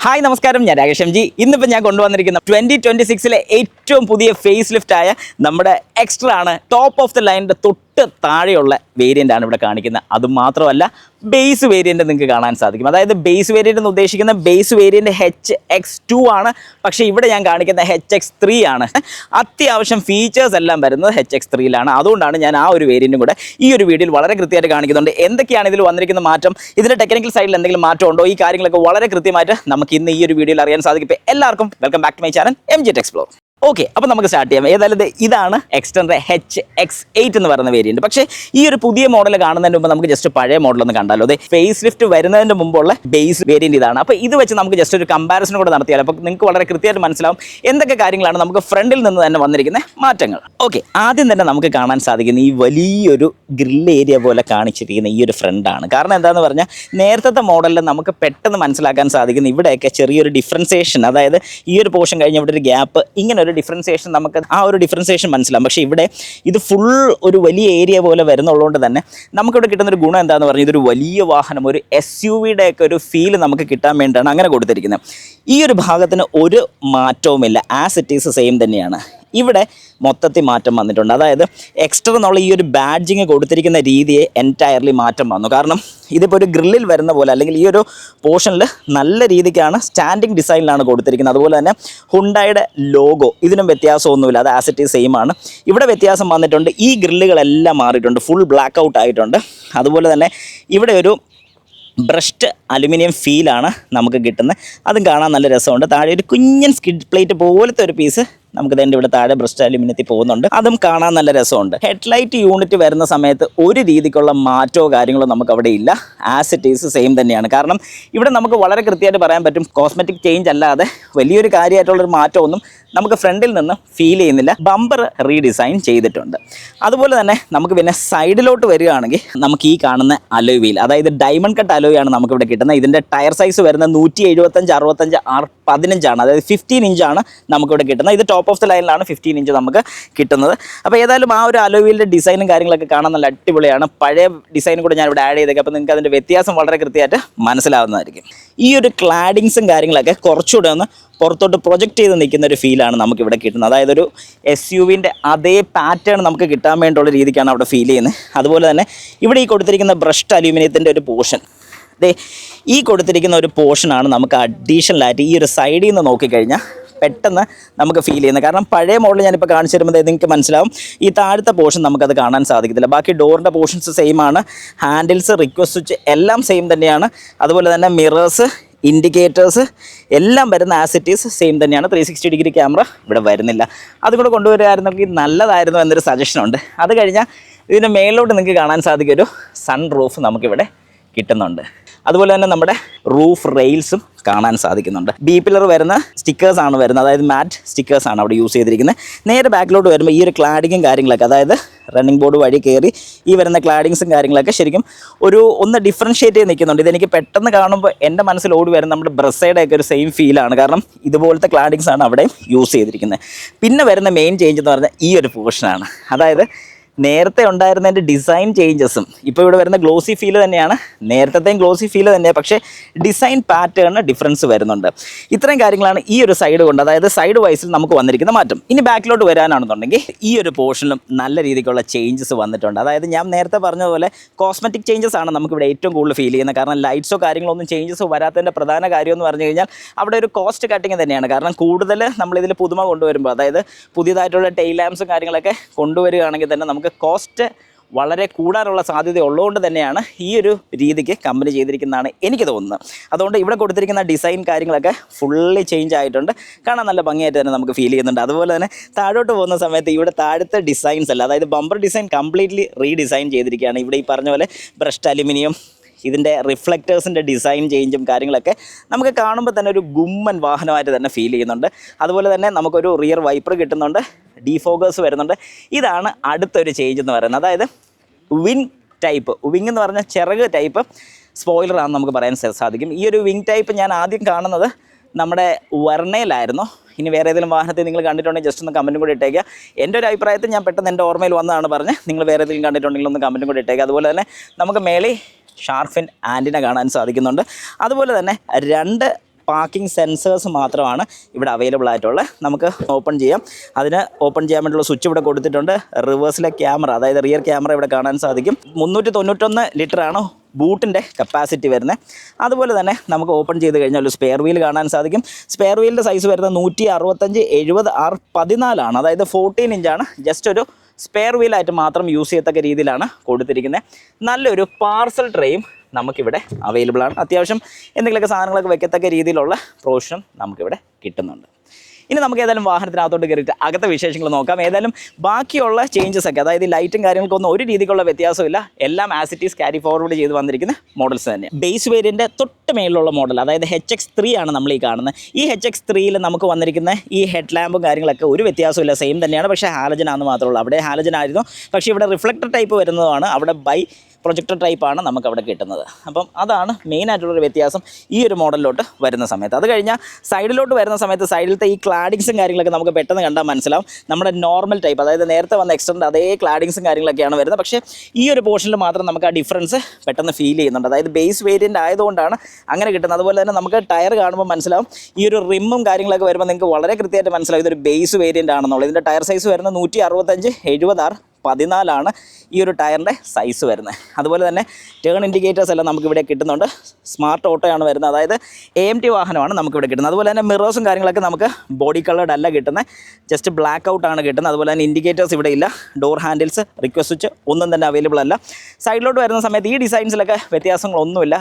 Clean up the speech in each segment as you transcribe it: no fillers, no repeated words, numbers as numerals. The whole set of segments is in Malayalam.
ഹായ് നമസ്കാരം, ഞാൻ രാകേഷ് എം ജി. ഇന്നിപ്പോൾ ഞാൻ കൊണ്ടുവന്നിരിക്കുന്ന 2026 ഏറ്റവും പുതിയ ഫേസ് ലിഫ്റ്റ് ആയ നമ്മുടെ എക്സ്ട്രാ ആണ്. ടോപ്പ് ഓഫ് ദ ലൈനിൻ്റെ തൊട്ട് താഴെയുള്ള വേരിയൻ്റ് ആണ് ഇവിടെ കാണിക്കുന്നത്. അതുമാത്രമല്ല, ബേസ് വേരിയൻ്റ് നിങ്ങൾക്ക് കാണാൻ സാധിക്കും. അതായത് ബേസ് വേരിയൻ്റ് എന്ന് ഉദ്ദേശിക്കുന്ന ബേസ് വേരിയൻ്റ് HX2 ആണ്. പക്ഷേ ഇവിടെ ഞാൻ കാണിക്കുന്ന HX3 ആണ്. അത്യാവശ്യം ഫീച്ചേഴ്സ് എല്ലാം വരുന്നത് HX3യിലാണ്. അതുകൊണ്ടാണ് ഞാൻ ആ ഒരു വേരിയൻറ്റും കൂടെ ഈ ഒരു വീഡിയോയിൽ വളരെ കൃത്യമായിട്ട് കാണിക്കുന്നുണ്ട്. എന്തൊക്കെയാണ് ഇതിൽ വന്നിരിക്കുന്ന മാറ്റം, ഇതിൻ്റെ ടെക്നിക്കൽ സൈഡിൽ എന്തെങ്കിലും മാറ്റം ഉണ്ടോ, ഈ കാര്യങ്ങളൊക്കെ വളരെ കൃത്യമായിട്ട് നമുക്ക് ഇന്ന് ഈ ഒരു വീഡിയോയിൽ അറിയാൻ സാധിക്കും. എല്ലാവർക്കും welcome back to my channel MG Explore. Okay, അപ്പോൾ നമുക്ക് സ്റ്റാർട്ട് ചെയ്യാം. ഏതായാലും ഇതാണ് എക്സ്റ്ററിൻ്റെ HX8 എന്ന് പറയുന്ന വേരിയൻറ്റ്. പക്ഷേ ഈ ഒരു പുതിയ മോഡൽ കാണുന്നതിന് മുമ്പ് നമുക്ക് ജസ്റ്റ് പഴയ മോഡലൊന്ന് കണ്ടാലോ. അതെ, ഫേസ് ലിഫ്റ്റ് വരുന്നതിന് മുമ്പുള്ള ബേസ് വേരിയൻറ്റ് ഇതാണ്. അപ്പോൾ ഇത് വെച്ച് നമുക്ക് ജസ്റ്റ് ഒരു കമ്പാരിസൺ കൂടെ നടത്തിയാൽ അപ്പോൾ നിങ്ങൾക്ക് വളരെ കൃത്യമായിട്ട് മനസ്സിലാവും എന്തൊക്കെ കാര്യങ്ങളാണ് നമുക്ക് ഫ്രണ്ടിൽ നിന്ന് തന്നെ വന്നിരിക്കുന്ന മാറ്റങ്ങൾ. ഓക്കെ, ആദ്യം തന്നെ നമുക്ക് കാണാൻ സാധിക്കുന്ന ഈ വലിയൊരു ഗ്രിൽ ഏരിയ പോലെ കാണിച്ചിരിക്കുന്ന ഈ ഒരു ഫ്രണ്ടാണ്. കാരണം എന്താണെന്ന് പറഞ്ഞാൽ നേരത്തെ മോഡലിൽ നമുക്ക് പെട്ടെന്ന് മനസ്സിലാക്കാൻ സാധിക്കുന്ന ഇവിടെയൊക്കെ ചെറിയൊരു ഡിഫറൻസിയേഷൻ, അതായത് ഈ ഒരു പോർഷൻ കഴിഞ്ഞ് ഇവിടെ ഒരു ഗ്യാപ്പ്, ഇങ്ങനെ ഒരു ഡിഫറൻസിയേഷൻ, നമുക്ക് ആ ഒരു ഡിഫറൻസിയേഷൻ മനസ്സിലാവും. പക്ഷേ ഇവിടെ ഇത് ഫുൾ ഒരു വലിയ ഏരിയ പോലെ വരുന്നുള്ളതുകൊണ്ട് തന്നെ നമുക്കിവിടെ കിട്ടുന്നൊരു ഗുണം എന്താണെന്ന് പറഞ്ഞാൽ ഇതൊരു വലിയ വാഹനം, ഒരു SUV-യുടെ ഒക്കെ ഒരു ഫീൽ നമുക്ക് കിട്ടാൻ വേണ്ടിയാണ് അങ്ങനെ കൊടുത്തിരിക്കുന്നത്. ഈ ഒരു ഭാഗത്തിന് ഒരു മാറ്റവുമില്ല, ആസ് ഇറ്റ് ഈസ് സെയിം തന്നെയാണ്. ഇവിടെ മൊത്തത്തിൽ മാറ്റം വന്നിട്ടുണ്ട്. അതായത് എക്സ്ട്രാ എന്നുള്ള ഈ ഒരു ബാഡ്ജിങ് കൊടുത്തിരിക്കുന്ന രീതിയെ എൻറ്റയർലി മാറ്റം വന്നു. കാരണം ഇതിപ്പോൾ ഒരു ഗ്രില്ലിൽ വരുന്ന പോലെ, അല്ലെങ്കിൽ ഈ ഒരു പോർഷനിൽ നല്ല രീതിക്കാണ് സ്റ്റാൻഡിങ് ഡിസൈനിലാണ് കൊടുത്തിരിക്കുന്നത്. അതുപോലെ തന്നെ ഹുണ്ടായുടെ ലോഗോ ഇതിനും വ്യത്യാസമൊന്നുമില്ല, അത് ആസ് ഇറ്റ് ഈസ് സെയിം ആണ്. ഇവിടെ വ്യത്യാസം വന്നിട്ടുണ്ട്, ഈ ഗ്രില്ലുകളെല്ലാം മാറിയിട്ടുണ്ട്, ഫുൾ ബ്ലാക്ക് ഔട്ട് ആയിട്ടുണ്ട്. അതുപോലെ തന്നെ ഇവിടെ ഒരു ബ്രഷ്ഡ് അലുമിനിയം ഫീലാണ് നമുക്ക് കിട്ടുന്നത്. അതും കാണാൻ നല്ല രസമുണ്ട്. താഴെ ഒരു കുഞ്ഞൻ സ്കിഡ് പ്ലേറ്റ് പോലത്തെ ഒരു പീസ് നമുക്ക് തന്നെ ഇവിടെ താഴെ ബ്രഷ്ഡ് അലുമിനിയത്തിൽ പോകുന്നുണ്ട്. അതും കാണാൻ നല്ല രസമുണ്ട്. ഹെഡ്ലൈറ്റ് യൂണിറ്റ് വരുന്ന സമയത്ത് ഒരു രീതിക്കുള്ള മാറ്റമോ കാര്യങ്ങളോ നമുക്ക് അവിടെ ഇല്ല, ആസ് ഇറ്റ് ഈസ് സെയിം തന്നെയാണ്. കാരണം ഇവിടെ നമുക്ക് വളരെ കൃത്യമായിട്ട് പറയാൻ പറ്റും, കോസ്മെറ്റിക് ചേഞ്ച് അല്ലാതെ വലിയൊരു കാര്യമായിട്ടുള്ളൊരു മാറ്റമൊന്നും നമുക്ക് ഫ്രണ്ടിൽ നിന്ന് ഫീൽ ചെയ്യുന്നില്ല. ബമ്പർ റീഡിസൈൻ ചെയ്തിട്ടുണ്ട്. അതുപോലെ തന്നെ നമുക്ക് പിന്നെ സൈഡിലോട്ട് വരികയാണെങ്കിൽ നമുക്ക് ഈ കാണുന്ന അലോയ് വീൽ, അതായത് ഡയമണ്ട് കട്ട് അലോയ് ആണ് നമുക്കിവിടെ കിട്ടുന്നത്. ഇതിൻ്റെ ടയർ സൈസ് വരുന്നത് 175, 65, 15 ആണ്, അതായത് 15 ഇഞ്ചാണ് നമുക്കിവിടെ കിട്ടുന്നത്. ഇത് ടോപ്പ് ഓഫ് ദ ലൈനിലാണ് 15 ഇഞ്ച് നമുക്ക് കിട്ടുന്നത്. അപ്പോൾ ഏതായാലും ആ ഒരു അലോയ് വീലിൻ്റെ ഡിസൈനും കാര്യങ്ങളൊക്കെ കാണാൻ നല്ല അടിപൊളിയാണ്. പഴയ ഡിസൈനും കൂടെ ഞാൻ ഇവിടെ ആഡ് ചെയ്തേക്കാം. അപ്പോൾ നിങ്ങൾക്ക് അതിൻ്റെ വ്യത്യാസം വളരെ കൃത്യമായിട്ട് മനസ്സിലാവുന്നതായിരിക്കും. ഈ ഒരു ക്ലാഡിങ്സും കാര്യങ്ങളൊക്കെ കുറച്ചുകൂടെ ഒന്ന് പുറത്തോട്ട് പ്രൊജക്റ്റ് ചെയ്ത് നിൽക്കുന്ന ഒരു ഫീലാണ് നമുക്കിവിടെ കിട്ടുന്നത്. അതായത് ഒരു SUV-ൻ്റെ അതേ പാറ്റേൺ നമുക്ക് കിട്ടാൻ വേണ്ടിയുള്ള രീതിക്കാണ് അവിടെ ഫീൽ ചെയ്യുന്നത്. അതുപോലെ തന്നെ ഇവിടെ ഈ കൊടുത്തിരിക്കുന്ന ബ്രഷ്ഡ് അലൂമിനിയത്തിൻ്റെ ഒരു പോർഷൻ, ഈ കൊടുത്തിരിക്കുന്ന ഒരു പോർഷനാണ് നമുക്ക് അഡീഷണലായിട്ട് ഈ ഒരു സൈഡിൽ നിന്ന് നോക്കിക്കഴിഞ്ഞാൽ പെട്ടെന്ന് നമുക്ക് ഫീൽ ചെയ്യുന്നത്. കാരണം പഴയ മോഡൽ ഞാനിപ്പോൾ കാണിച്ചു തരുമ്പോൾ നിങ്ങൾക്ക് മനസ്സിലാവും, ഈ താഴത്തെ പോർഷൻ നമുക്കത് കാണാൻ സാധിക്കത്തില്ല. ബാക്കി ഡോറിൻ്റെ പോർഷൻസ് സെയിം ആണ്, ഹാൻഡിൽസ്, റിക്വസ്റ്റ് സ്വിച്ച് എല്ലാം സെയിം തന്നെയാണ്. അതുപോലെ തന്നെ മിറേഴ്സ്, ഇൻഡിക്കേറ്റേഴ്സ് എല്ലാം വരുന്ന ആസ് ഇറ്റ് ഈസ് സെയിം തന്നെയാണ്. 360 ഡിഗ്രി ക്യാമറ ഇവിടെ വരുന്നില്ല. അതുകൂടെ കൊണ്ടുവരുമായിരുന്നെങ്കിൽ നല്ലതായിരുന്നു എന്നൊരു സജഷനുണ്ട്. അത് കഴിഞ്ഞാൽ ഇതിൻ്റെ മേളിലോട്ട് നിങ്ങൾക്ക് കാണാൻ സാധിക്കും ഒരു സൺ റൂഫ് നമുക്കിവിടെ കിട്ടുന്നുണ്ട്. അതുപോലെ തന്നെ നമ്മുടെ റൂഫ് റെയിൽസും കാണാൻ സാധിക്കുന്നുണ്ട്. B-പില്ലർ വരുന്ന സ്റ്റിക്കേഴ്സാണ് വരുന്നത്, അതായത് മാറ്റ് സ്റ്റിക്കേഴ്സാണ് അവിടെ യൂസ് ചെയ്തിരിക്കുന്നത്. നേരെ ബാക്കിലോട്ട് വരുമ്പോൾ ഈ ഒരു ക്ലാഡിങ്ങും കാര്യങ്ങളൊക്കെ, അതായത് റണ്ണിങ് ബോർഡ് വഴി കയറി ഈ വരുന്ന ക്ലാഡിങ്സും കാര്യങ്ങളൊക്കെ ശരിക്കും ഒന്ന് ഡിഫറൻഷ്യേറ്റ് ചെയ്ത് നിൽക്കുന്നുണ്ട്. ഇതെനിക്ക് പെട്ടെന്ന് കാണുമ്പോൾ എൻ്റെ മനസ്സിൽ ഓടി വരുന്ന നമ്മുടെ ബ്രസയുടെയൊക്കെ ഒരു സെയിം ഫീലാണ്. കാരണം ഇതുപോലത്തെ ക്ലാഡിങ്സ് ആണ് അവിടെ യൂസ് ചെയ്തിരിക്കുന്നത്. പിന്നെ വരുന്ന മെയിൻ ചേഞ്ച് എന്ന് പറഞ്ഞാൽ ഈ ഒരു പോർഷനാണ്. അതായത് നേരത്തെ ഉണ്ടായിരുന്നതിൻ്റെ ഡിസൈൻ ചേഞ്ചസും ഇപ്പോൾ ഇവിടെ വരുന്ന ഗ്ലോസി ഫീൽ തന്നെയാണ്, നേരത്തെയും ഗ്ലോസി ഫീൽ തന്നെയാണ്, പക്ഷേ ഡിസൈൻ പാറ്റേണിന് ഡിഫറൻസ് വരുന്നുണ്ട്. ഇത്രയും കാര്യങ്ങളാണ് ഈ ഒരു സൈഡ് കൊണ്ട്, അതായത് സൈഡ് വൈസിൽ നമുക്ക് വന്നിരിക്കുന്ന മാറ്റം. ഇനി ബാക്കിലോട്ട് വരാനാണെന്നുണ്ടെങ്കിൽ ഈ ഒരു പോർഷനിലും നല്ല രീതിക്കുള്ള ചേഞ്ചസ് വന്നിട്ടുണ്ട്. അതായത് ഞാൻ നേരത്തെ പറഞ്ഞതുപോലെ കോസ്മെറ്റിക് ചേഞ്ചസ് ആണ് നമുക്കിവിടെ ഏറ്റവും കൂടുതൽ ഫീൽ ചെയ്യുന്നത്. കാരണം ലൈറ്റ്സോ കാര്യങ്ങളൊന്നും ചേഞ്ചസ് വരാത്തതിൻ്റെ പ്രധാന കാര്യം എന്ന് പറഞ്ഞു കഴിഞ്ഞാൽ അവിടെ ഒരു കോസ്റ്റ് കട്ടിങ് തന്നെയാണ്. കാരണം കൂടുതൽ നമ്മളിതിൽ പുതുമ കൊണ്ടുവരുമ്പോൾ, അതായത് പുതിയതായിട്ടുള്ള ടെയിൽ ലാംപ്സും കാര്യങ്ങളൊക്കെ കൊണ്ടുവരികയാണെങ്കിൽ തന്നെ നമുക്ക് കോസ്റ്റ് വളരെ കൂടാനുള്ള സാധ്യത ഉള്ളതുകൊണ്ട് തന്നെയാണ് ഈ ഒരു രീതിക്ക് കമ്പനി ചെയ്തിരിക്കുന്നതാണ് എനിക്ക് തോന്നുന്നത്. അതുകൊണ്ട് ഇവിടെ കൊടുത്തിരിക്കുന്ന ഡിസൈൻ കാര്യങ്ങളൊക്കെ ഫുള്ളി ചേഞ്ച് ആയിട്ടുണ്ട്. കാണാൻ നല്ല ഭംഗിയായിട്ട് തന്നെ നമുക്ക് ഫീൽ ചെയ്യുന്നുണ്ട്. അതുപോലെ തന്നെ താഴോട്ട് പോകുന്ന സമയത്ത് ഇവിടെ താഴത്തെ ഡിസൈൻസ് അല്ല, അതായത് ബമ്പർ ഡിസൈൻ കംപ്ലീറ്റ്ലി റീഡിസൈൻ ചെയ്തിരിക്കുകയാണ്. ഇവിടെ ഈ പറഞ്ഞ പോലെ ബ്രഷ്ഡ് അലുമിനിയം, ഇതിൻ്റെ റിഫ്ലക്റ്റേഴ്സിൻ്റെ ഡിസൈൻ ചേഞ്ചും കാര്യങ്ങളൊക്കെ നമുക്ക് കാണുമ്പോൾ തന്നെ ഒരു ഗുമ്മൻ വാഹനമായിട്ട് തന്നെ ഫീൽ ചെയ്യുന്നുണ്ട്. അതുപോലെ തന്നെ നമുക്കൊരു റിയർ വൈപ്പർ കിട്ടുന്നുണ്ട്, ഡീഫോഗേഴ്സ് വരുന്നുണ്ട്. ഇതാണ് അടുത്തൊരു ചേഞ്ച് എന്ന് പറയുന്നത്. അതായത് വിങ് ടൈപ്പ്, വിങ് എന്ന് പറഞ്ഞാൽ ചിറക് ടൈപ്പ് സ്പോയിലറാണെന്ന് നമുക്ക് പറയാൻ സാധിക്കും. ഈ ഒരു വിങ് ടൈപ്പ് ഞാൻ ആദ്യം കാണുന്നത് നമ്മുടെ വെർണയിലായിരുന്നു. ഇനി വേറെ ഏതെങ്കിലും വാഹനത്തിൽ നിങ്ങൾ കണ്ടിട്ടുണ്ടെങ്കിൽ ജസ്റ്റ് ഒന്ന് കമൻറ്റും കൂടി ഇട്ടേക്കുക. എൻ്റെ ഒരു അഭിപ്രായത്തിൽ ഞാൻ പെട്ടെന്ന് എൻ്റെ ഓർമ്മയിൽ വന്നതാണ് പറഞ്ഞ്, നിങ്ങൾ വേറെ ഏതെങ്കിലും കണ്ടിട്ടുണ്ടെങ്കിൽ ഒന്ന് കമൻറ്റും കൂടി ഇട്ടേക്കുക. അതുപോലെ തന്നെ നമുക്ക് മേളിൽ ഷാർഫിൻ ആൻറ്റിന കാണാൻ സാധിക്കുന്നുണ്ട്. അതുപോലെ തന്നെ 2 പാർക്കിംഗ് സെൻസേഴ്സ് മാത്രമാണ് ഇവിടെ അവൈലബിൾ ആയിട്ടുള്ളത്. നമുക്ക് ഓപ്പൺ ചെയ്യാം. അതിന് ഓപ്പൺ ചെയ്യാൻ വേണ്ടിയുള്ള സ്വിച്ച് ഇവിടെ കൊടുത്തിട്ടുണ്ട്. റിവേഴ്സിലെ ക്യാമറ, അതായത് റിയർ ക്യാമറ ഇവിടെ കാണാൻ സാധിക്കും. 391 ലിറ്ററാണ് ബൂട്ടിൻ്റെ കപ്പാസിറ്റി വരുന്നത്. അതുപോലെ തന്നെ നമുക്ക് ഓപ്പൺ ചെയ്ത് കഴിഞ്ഞാൽ ഒരു സ്പെയർ വീൽ കാണാൻ സാധിക്കും. സ്പെയർ വീലിൻ്റെ സൈസ് വരുന്നത് 165/70/14 അതായത് 14 ഇഞ്ചാണ്. ജസ്റ്റ് ഒരു സ്പെയർ വീലായിട്ട് മാത്രം യൂസ് ചെയ്യത്തക്ക രീതിയിലാണ് കൊടുത്തിരിക്കുന്നത്. നല്ലൊരു പാർസൽ ട്രേയും നമുക്കിവിടെ അവൈലബിൾ ആണ്. അത്യാവശ്യം എന്തെങ്കിലുമൊക്കെ സാധനങ്ങളൊക്കെ വെക്കത്തക്ക രീതിയിലുള്ള പ്രൊവിഷൻ നമുക്കിവിടെ കിട്ടുന്നുണ്ട്. ഇനി നമുക്ക് ഏതായാലും വാഹനത്തിനകത്തോട്ട് കയറിയിട്ട് അകത്തെ വിശേഷങ്ങൾ നോക്കാം. ഏതായാലും ബാക്കിയുള്ള ചേഞ്ചസ് ഒക്കെ, അതായത് ലൈറ്റും കാര്യങ്ങൾക്കൊന്നും ഒരു രീതിക്കുള്ള വ്യത്യാസമില്ല. എല്ലാം as it is carry forward ചെയ്ത് വന്നിരിക്കുന്ന മോഡൽസ് തന്നെ. ബേസ് വേരിയൻ്റെ തൊട്ട് മേളിലുള്ള മോഡൽ, അതായത് HX3 ആണ് നമ്മൾ ഈ കാണുന്നത്. ഈ HX3യിൽ നമുക്ക് വന്നിരിക്കുന്ന ഈ ഹെഡ് ലാമ്പും കാര്യങ്ങളൊക്കെ ഒരു വ്യത്യാസമില്ല, സെയിം തന്നെയാണ്. പക്ഷേ ഹാലജൻ ആണെന്ന് മാത്രമേ ഉള്ളൂ. അവിടെ ഹാലജൻ ആയിരുന്നു, പക്ഷേ ഇവിടെ റിഫ്ലക്ടർ ടൈപ്പ് വരുന്നതാണ്. അവിടെ പ്രൊജക്ടർ ടൈപ്പാണ് നമുക്ക് അവിടെ കിട്ടുന്നത്. അപ്പം അതാണ് മെയിനായിട്ടുള്ളൊരു വ്യത്യാസം ഈ ഒരു മോഡലിലോട്ട് വരുന്ന സമയത്ത്. അത് കഴിഞ്ഞാൽ സൈഡിലോട്ട് വരുന്ന സമയത്ത് സൈഡിലത്തെ ഈ ക്ലാഡിങ്സും കാര്യങ്ങളൊക്കെ നമുക്ക് പെട്ടെന്ന് കണ്ടാൽ മനസ്സിലാവും. നമ്മുടെ നോർമൽ ടൈപ്പ്, അതായത് നേരത്തെ വന്ന എക്സ്റ്ററിൻ്റെ അതേ ക്ലാഡിങ്സും കാര്യങ്ങളൊക്കെയാണ് വരുന്നത്. പക്ഷേ ഈ ഒരു പോർഷനിൽ മാത്രം നമുക്ക് ആ ഡിഫറൻസ് പെട്ടെന്ന് ഫീൽ ചെയ്യുന്നുണ്ട്. അതായത് ബേസ് വേരിയൻ്റ് ആയതുകൊണ്ടാണ് അങ്ങനെ കിട്ടുന്നത്. അതുപോലെ തന്നെ നമുക്ക് ടയർ കാണുമ്പോൾ മനസ്സിലാവും. ഈ ഒരു റിമ്മും കാര്യങ്ങളൊക്കെ വരുമ്പോൾ നിങ്ങൾക്ക് വളരെ കൃത്യമായിട്ട് മനസ്സിലാവും ഇതൊരു ബേസ് വേരിയൻ്റ് ആണെന്നുള്ളത്. ഇതിൻ്റെ ടയർ സൈസ് വരുന്നത് 165/70/14 ഈ ഒരു ടയറിൻ്റെ സൈസ് വരുന്നത്. അതുപോലെ തന്നെ ടേൺ ഇൻഡിക്കേറ്റേഴ്സ് എല്ലാം നമുക്കിവിടെ കിട്ടുന്നുണ്ട്. സ്മാർട്ട് ഓട്ടോയാണ് വരുന്നത്, അതായത് AMT വാഹനമാണ് നമുക്കിവിടെ കിട്ടുന്നത്. അതുപോലെ തന്നെ മിറേഴ്സും കാര്യങ്ങളൊക്കെ നമുക്ക് ബോഡി കളേർഡ് അല്ല കിട്ടുന്നത്, ജസ്റ്റ് ബ്ലാക്ക് ഔട്ടാണ് കിട്ടുന്നത്. അതുപോലെ തന്നെ ഇൻഡിക്കേറ്റേഴ്സ് ഇവിടെ ഇല്ല. ഡോർ ഹാൻഡിൽസ്, റിക്വസ്റ്റ് സ്വിച്ച് ഒന്നും തന്നെ അവൈലബിൾ അല്ല. സൈഡിലോട്ട് വരുന്ന സമയത്ത് ഈ ഡിസൈൻസിലൊക്കെ വ്യത്യാസങ്ങളൊന്നുമില്ല.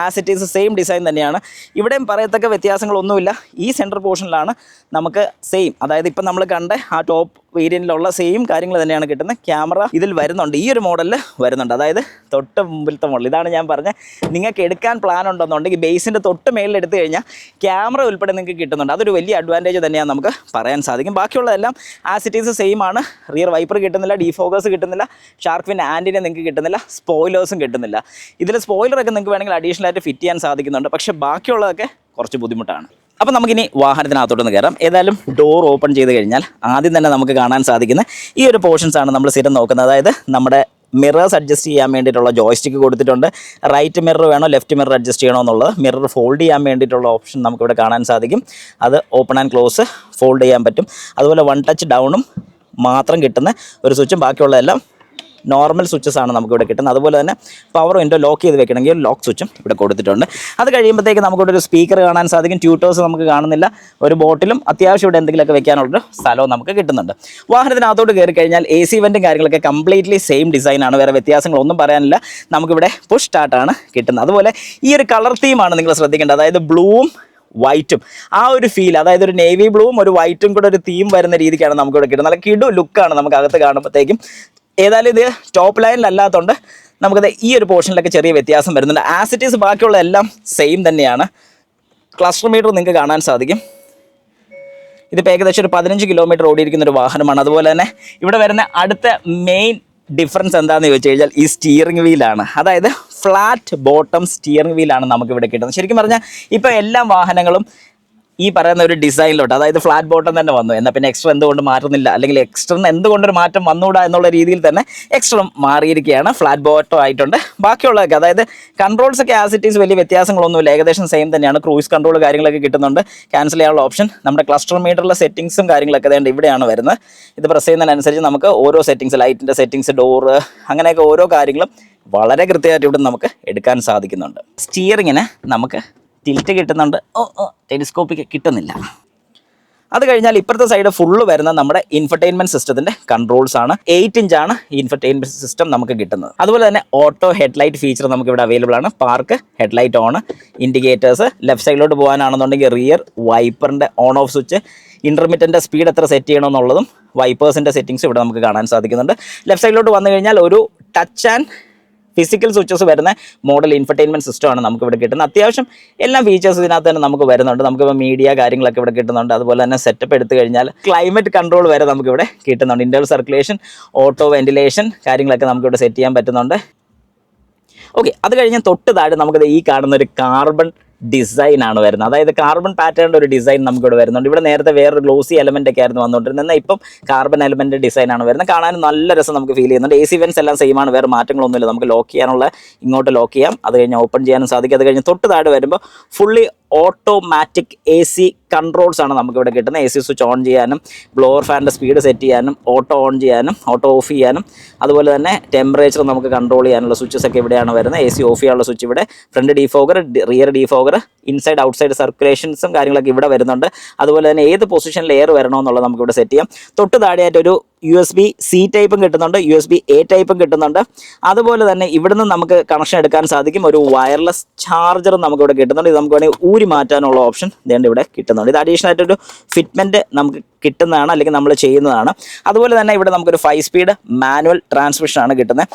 As it is same design തന്നെയാണ്. ഇവിടെയും പറയത്തക്ക വ്യത്യാസങ്ങളൊന്നുമില്ല. ഈ സെൻറ്റർ പോർഷനിലാണ് നമുക്ക് സെയിം, അതായത് ഇപ്പം നമ്മൾ കണ്ട ആ ടോപ്പ് വേരിയൻറ്റിലുള്ള സെയിം കാര്യങ്ങൾ തന്നെയാണ് കിട്ടുന്നത്. ക്യാമറ ഇതിൽ വരുന്നുണ്ട്, ഈ ഒരു മോഡലിൽ വരുന്നുണ്ട്, അതായത് തൊട്ട് മുമ്പിലത്തെ മോഡൽ. ഇതാണ് ഞാൻ പറഞ്ഞത്, നിങ്ങൾക്ക് എടുക്കാൻ പ്ലാൻ ഉണ്ടെന്നുണ്ടെങ്കിൽ ബേസിൻ്റെ തൊട്ട് മേളിൽ എടുത്തു കഴിഞ്ഞാൽ ക്യാമറ ഉൾപ്പെടെ നിങ്ങൾക്ക് കിട്ടുന്നുണ്ട്. അതൊരു വലിയ അഡ്വാൻറ്റേജ് തന്നെയാണ് നമുക്ക് പറയാൻ സാധിക്കും. ബാക്കിയുള്ളതെല്ലാം ആസ് ഇറ്റ് ഈസ് സെയിം ആണ്. റിയർ വൈപ്പർ കിട്ടുന്നില്ല, ഡീഫോക്കസ് കിട്ടുന്നില്ല, ഷാർക്ക് ഫിൻ ആൻറ്റിനെ നിങ്ങൾക്ക് കിട്ടുന്നില്ല, സ്പോയിലേഴ്സും കിട്ടുന്നില്ല. ഇതിൽ സ്പോയിലറൊക്കെ നിങ്ങൾക്ക് വേണമെങ്കിൽ അഡീഷണൽ ആയിട്ട് ഫിറ്റ് ചെയ്യാൻ സാധിക്കുന്നുണ്ട്. പക്ഷേ ബാക്കിയുള്ളതൊക്കെ കുറച്ച് ബുദ്ധിമുട്ടാണ്. അപ്പോൾ നമുക്കിനി വാഹനത്തിനകത്തോട്ടൊന്ന് കയറാം. ഏതായാലും ഡോർ ഓപ്പൺ ചെയ്ത് കഴിഞ്ഞാൽ ആദ്യം തന്നെ നമുക്ക് കാണാൻ സാധിക്കുന്ന ഈ ഒരു പോർഷൻസാണ് നമ്മൾ സ്ഥിരം നോക്കുന്നത്. അതായത് നമ്മുടെ മിറേഴ്സ് അഡ്ജസ്റ്റ് ചെയ്യാൻ വേണ്ടിയിട്ടുള്ള ജോയ്സ്റ്റിക്ക് കൊടുത്തിട്ടുണ്ട്. റൈറ്റ് മിറർ വേണോ ലെഫ്റ്റ് മിറർ അഡ്ജസ്റ്റ് ചെയ്യണോ എന്നുള്ളത്, മിറർ ഫോൾഡ് ചെയ്യാൻ വേണ്ടിയിട്ടുള്ള ഓപ്ഷൻ നമുക്കിവിടെ കാണാൻ സാധിക്കും. അത് ഓപ്പൺ ആൻഡ് ക്ലോസ് ഫോൾഡ് ചെയ്യാൻ പറ്റും. അതുപോലെ 1 ടച്ച് ഡൗണും മാത്രം കിട്ടുന്ന ഒരു സ്വിച്ചും, ബാക്കിയുള്ളതെല്ലാം നോർമൽ സ്വിച്ചസ് ആണ് നമുക്കിവിടെ കിട്ടുന്നത്. അതുപോലെ തന്നെ പവർ വിൻഡോ ലോക്ക് ചെയ്ത് വെക്കണമെങ്കിൽ ലോക്ക് സ്വിച്ചും ഇവിടെ കൊടുത്തിട്ടുണ്ട്. അത് കഴിയുമ്പോഴത്തേക്ക് നമുക്കിവിടെ ഒരു സ്പീക്കർ കാണാൻ സാധിക്കും. ട്യൂട്ടേഴ്സ് നമുക്ക് കാണുന്നില്ല. ഒരു ബോട്ടിലും അത്യാവശ്യം ഇവിടെ എന്തെങ്കിലുമൊക്കെ വെക്കാനുള്ളൊരു സ്ഥലവും നമുക്ക് കിട്ടുന്നുണ്ട്. വാഹനത്തിനകത്തോട്ട് കയറി കഴിഞ്ഞാൽ AC വെൻറ്റും കാര്യങ്ങളൊക്കെ കംപ്ലീറ്റ്ലി സെയിം ഡിസൈനാണ്, വേറെ വ്യത്യാസങ്ങളൊന്നും പറയാനില്ല. നമുക്കിവിടെ പുഷ് സ്റ്റാർട്ടാണ് കിട്ടുന്നത്. അതുപോലെ ഈ ഒരു കളർ തീമാണ് നിങ്ങൾ ശ്രദ്ധിക്കേണ്ടത്, അതായത് ബ്ലൂവും വൈറ്റും ആ ഒരു ഫീൽ, അതായത് ഒരു നേവി ബ്ലൂവും ഒരു വൈറ്റും കൂടെ ഒരു തീം വരുന്ന രീതിക്കാണ് നമുക്കിവിടെ കിട്ടുന്നത്. നല്ല കിടു ലുക്കാണ് നമുക്ക് അകത്ത് കാണുമ്പോഴത്തേക്കും. ഏതായാലും ഇത് ടോപ്പ് ലൈനിലല്ലാത്തതുകൊണ്ട് നമുക്കത് ഈ ഒരു പോർഷനിലൊക്കെ ചെറിയ വ്യത്യാസം വരുന്നുണ്ട്. ആസ് ഇറ്റ് ഈസ് ബാക്കിയുള്ള എല്ലാം സെയിം തന്നെയാണ്. ക്ലസ്റ്റർ മീറ്റർ നിങ്ങൾക്ക് കാണാൻ സാധിക്കും. ഇതിപ്പോൾ ഏകദേശം ഒരു 15 കിലോമീറ്റർ ഓടിയിരിക്കുന്ന ഒരു വാഹനമാണ്. അതുപോലെ തന്നെ ഇവിടെ വരുന്ന അടുത്ത മെയിൻ ഡിഫറൻസ് എന്താണെന്ന് ചോദിച്ചു കഴിഞ്ഞാൽ ഈ സ്റ്റിയറിംഗ് വീലാണ്. അതായത് ഫ്ലാറ്റ് ബോട്ടം സ്റ്റിയറിംഗ് വീലാണ് നമുക്കിവിടെ കിട്ടുന്നത്. ശരിക്കും പറഞ്ഞാൽ ഇപ്പോൾ എല്ലാ വാഹനങ്ങളും ഈ പറയുന്ന ഒരു ഡിസൈനിലോട്ട്, അതായത് ഫ്ലാറ്റ് ബോട്ടം തന്നെ വന്നു. എന്നാൽ പിന്നെ എക്സ്ട്രാ എന്തുകൊണ്ട് മാറ്റുന്നില്ല, അല്ലെങ്കിൽ എക്സ്ട്രന് എന്തുകൊണ്ടൊരു മാറ്റം വന്നുകൂടാ എന്നുള്ള രീതിയിൽ തന്നെ എക്സ്ട്രാ മാറിയിരിക്കുകയാണ്. ഫ്ലാറ്റ് ബോട്ടം ആയിട്ടുണ്ട്. ബാക്കിയുള്ളതൊക്കെ, അതായത് കൺട്രോൾസ് ഒക്കെ ആസ് ഇറ്റ് ഈസ് വലിയ വ്യത്യാസങ്ങളൊന്നുമില്ല, ഏകദേശം സെയിം തന്നെയാണ്. ക്രൂയിസ് കൺട്രോൾ കാര്യങ്ങളൊക്കെ കിട്ടുന്നുണ്ട്. ക്യാൻസൽ ചെയ്യാനുള്ള ഓപ്ഷൻ, നമ്മുടെ ക്ലസ്റ്റർ മീറ്ററിലെ സെറ്റിംഗ്സും കാര്യങ്ങളൊക്കെ വേണ്ട ഇവിടെയാണ് വരുന്നത്. ഇത് പ്രസ് ചെയ്യുന്നതിനനുസരിച്ച് നമുക്ക് ഓരോ സെറ്റിംഗ്സ്, ലൈറ്റിൻ്റെ സെറ്റിംഗ്സ്, ഡോറ്, അങ്ങനെയൊക്കെ ഓരോ കാര്യങ്ങളും വളരെ കൃത്യമായിട്ട് ഇവിടെ നമുക്ക് എടുക്കാൻ സാധിക്കുന്നുണ്ട്. സ്റ്റിയറിങ്ങിന് നമുക്ക് ടിൽറ്റ് കിട്ടുന്നുണ്ട്, ടെലിസ്കോപ്പിക് കിട്ടുന്നില്ല. അത് കഴിഞ്ഞാൽ ഇപ്പുറത്തെ സൈഡ് ഫുള്ള് വരുന്ന നമ്മുടെ ഇൻഫർടൈൻമെൻറ്റ് സിസ്റ്റത്തിൻ്റെ കൺട്രോൾസ് ആണ്. 8 ഇഞ്ചാണ് ഇൻഫർടൈൻമെൻറ്റ് സിസ്റ്റം നമുക്ക് കിട്ടുന്നത്. അതുപോലെ തന്നെ ഓട്ടോ ഹെഡ്ലൈറ്റ് ഫീച്ചർ നമുക്ക് ഇവിടെ അവൈലബിൾ ആണ്. Park, headlight on, indicators, left സൈഡിലോട്ട് പോകാനാണെന്നുണ്ടെങ്കിൽ റിയർ വൈപ്പറിൻ്റെ ഓൺ ഓഫ് സ്വിച്ച്, ഇൻ്റർമിറ്റൻ്റെ സ്പീഡ് എത്ര സെറ്റ് ചെയ്യണമെന്നുള്ളതും വൈപ്പേഴ്സിൻ്റെ സെറ്റിങ്സ് ഇവിടെ നമുക്ക് കാണാൻ സാധിക്കുന്നുണ്ട്. ലെഫ്റ്റ് സൈഡിലോട്ട് വന്നു കഴിഞ്ഞാൽ ഒരു ടച്ച് ആൻഡ് ഫിസിക്കൽ സ്വിച്ചസ് വരുന്ന മോഡൽ ഇൻഫർടൈൻമെൻറ്റ് സിസ്റ്റമാണ് നമുക്ക് ഇവിടെ കിട്ടുന്നത്. അത്യാവശ്യം എല്ലാ ഫീച്ചേഴ്സ് ഇതിനകത്ത് തന്നെ നമുക്ക് വരുന്നുണ്ട്. നമുക്കിപ്പോൾ മീഡിയ കാര്യങ്ങളൊക്കെ ഇവിടെ കിട്ടുന്നുണ്ട്. അതുപോലെ തന്നെ സെറ്റപ്പ് എടുത്തു കഴിഞ്ഞാൽ ക്ലൈമറ്റ് കൺട്രോൾ വരെ നമുക്കിവിടെ കിട്ടുന്നുണ്ട്. ഇൻ്റർണൽ സർക്കുലേഷൻ, ഓട്ടോ വെന്റിലേഷൻ കാര്യങ്ങളൊക്കെ നമുക്കിവിടെ സെറ്റ് ചെയ്യാൻ പറ്റുന്നുണ്ട്. ഓക്കെ, അത് കഴിഞ്ഞ് തൊട്ട് താഴെ നമുക്കത് ഈ കാണുന്ന ഒരു കാർബൺ ഡിസൈനാണ് വരുന്നത്. അതായത് കാർബൺ പാറ്റേണിൻ്റെ ഒരു ഡിസൈൻ നമുക്കിവിടെ വരുന്നുണ്ട്. ഇവിടെ നേരത്തെ വേറൊരു ഗ്ലോസി എലമെൻ്റ് ഒക്കെ ആയിരുന്നു വന്നുകൊണ്ടിരുന്നത്. എന്നാൽ ഇപ്പം കാർബൺ എലമെൻ്റ് ഡിസൈനാണ് വരുന്നത്. കാണാൻ നല്ല രസം നമുക്ക് ഫീൽ ചെയ്യുന്നുണ്ട്. AC വെൻസ് എല്ലാം സെയിം ആണ്, വേറെ മാറ്റങ്ങളൊന്നുമില്ല. നമുക്ക് ലോക്ക് ചെയ്യാനുള്ള ഇങ്ങോട്ട് ലോക്ക് ചെയ്യാം, അത് കഴിഞ്ഞ് ഓപ്പൺ ചെയ്യാനും സാധിക്കും. അത് കഴിഞ്ഞ് തൊട്ട് താഴെ വരുമ്പോൾ ഫുള്ളി ഓട്ടോമാറ്റിക് AC കൺട്രോൾസ് ആണ് നമുക്കിവിടെ കിട്ടുന്നത്. AC സ്വിച്ച് ഓൺ ചെയ്യാനും ബ്ലോവർ ഫാനിൻ്റെ സ്പീഡ് സെറ്റ് ചെയ്യാനും ഓട്ടോ ഓൺ ചെയ്യാനും ഓട്ടോ ഓഫ് ചെയ്യാനും അതുപോലെ തന്നെ ടെമ്പറേച്ചർ നമുക്ക് കൺട്രോൾ ചെയ്യാനുള്ള സ്വിച്ചസ് ഒക്കെ ഇവിടെയാണ് വരുന്നത്. AC ഓഫ് ചെയ്യാനുള്ള സ്വിച്ച് ഇവിടെ, front defogger, rear defogger, inside outside സർക്കുലേഷൻസും കാര്യങ്ങളൊക്കെ ഇവിടെ വരുന്നുണ്ട്. അതുപോലെ തന്നെ ഏത് പൊസിഷനിൽ എയർ വരണമെന്നുള്ളത് നമുക്കിവിടെ സെറ്റ് ചെയ്യാം. തൊട്ട് താഴെയായിട്ടൊരു USB-C ടൈപ്പും കിട്ടുന്നുണ്ട്, USB-A ടൈപ്പും കിട്ടുന്നുണ്ട്. അതുപോലെ തന്നെ ഇവിടുന്ന് നമുക്ക് കണക്ഷൻ എടുക്കാൻ സാധിക്കും. ഒരു വയർലെസ് ചാർജറും നമുക്കിവിടെ കിട്ടുന്നുണ്ട്. ഇത് നമുക്ക് വേണമെങ്കിൽ ഊരി മാറ്റാനുള്ള ഓപ്ഷൻ ഇതേണ്ട ഇവിടെ കിട്ടുന്നുണ്ട്. ഇത് അഡീഷണൽ ആയിട്ടൊരു ഫിറ്റ്മെൻറ്റ് നമുക്ക് കിട്ടുന്നതാണ്, അല്ലെങ്കിൽ നമ്മൾ ചെയ്യുന്നതാണ്. അതുപോലെ തന്നെ ഇവിടെ നമുക്കൊരു 5 സ്പീഡ് മാനുവൽ ട്രാൻസ്മിഷനാണ് കിട്ടുന്നത്.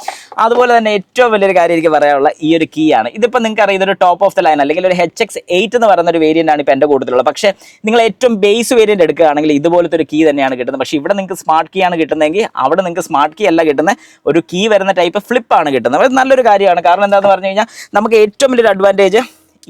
അതുപോലെ തന്നെ ഏറ്റവും വലിയൊരു കാര്യം എനിക്ക് പറയാനുള്ള ഈ ഒരു കീ ആണ്. ഇതിപ്പോൾ നിങ്ങൾക്ക് അറിയാം, ഇതൊരു ടോപ്പ് ഓഫ് ദ ലൈൻ അല്ലെങ്കിൽ ഒരു HX8 എന്ന് പറയുന്ന ഒരു വേരിയൻ്റ് ആണ് ഇപ്പോൾ എൻ്റെ കൂട്ടത്തിലുള്ളത്. പക്ഷേ നിങ്ങൾ ഏറ്റവും ബേസ് വേരിയൻ്റ് എടുക്കുകയാണെങ്കിൽ ഇതുപോലത്തെ ഒരു കീ തന്നെയാണ് കിട്ടുന്നത്. പക്ഷേ ഇവിടെ നിങ്ങൾക്ക് സ്മാർട്ട് കീ ആണ് കിട്ടുന്നതെങ്കിൽ അവിടെ നിങ്ങൾക്ക് സ്മാർട്ട് കീ അല്ല കിട്ടുന്നത്, ഒരു കീ വരുന്ന ടൈപ്പ് ഫ്ലിപ്പാണ് കിട്ടുന്നത്. അത് നല്ലൊരു കാര്യമാണ്. കാരണം എന്താണെന്ന് പറഞ്ഞു കഴിഞ്ഞാൽ നമുക്ക് ഏറ്റവും വലിയൊരു അഡ്വാൻറ്റേജ്